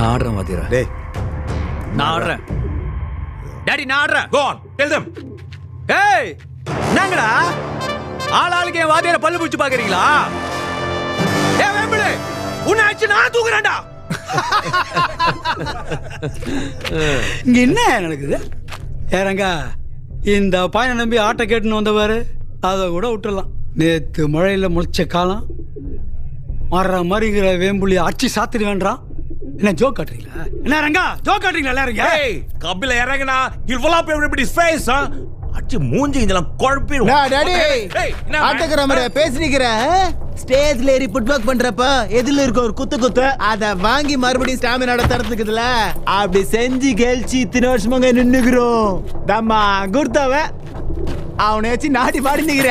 நான் ஆடுறேன் வாத்தியாரா. டேய் நான் ஆடுறேன் டாடி, நான் ஆடுறேன். Go on, tell them. ஏய் என்னங்கடா ஆளாளுக்கு என் வாத்தியார பல்லு பிடிச்சு பாக்குறீங்களா? ஏய் வேம்புலே, உன்னை அடிச்சு நான் தூக்குறேன்டா. இங்க என்ன நடக்குது? ஏறங்க இந்த பையனை நம்பி ஆட்டை கேட்டுன்னு வந்தவாரு, அதை கூட விட்டுடலாம். நேத்து மழையில முளைச்ச காலம் மாறுற மாதிரிங்கிற வேம்புலி அடிச்சு சாத்திடு வேண்டாம். என்ன ஜோக் காட்டுறீங்களா? என்ன ரங்கா ஜோக் காட்டுறீங்களா எல்லாரும்? Hey, Kapila இறங்குனா he'll fall up everybody's face, huh? அச்சி மூஞ்சி இதெல்லாம் குழப்பிடும். டாடி ஆட்டக்கிற மாதிரி பேசினிக்கிற ஸ்டேஜ்ல ஏறி புட் ஒர்க் பண்றப்ப எதுல இருக்க ஒரு குத்து அத வாங்கி மறுபடியும் ஸ்டாமினா நடத்துறதுக்குதுல அப்படி செஞ்சு கேள்ச்சி இத்தனை வருஷமாங்க நின்னுக்கிறோம். தம்மா குர்த்தவ அவனை வச்சு நாட்டி பாடி நிக்கிற.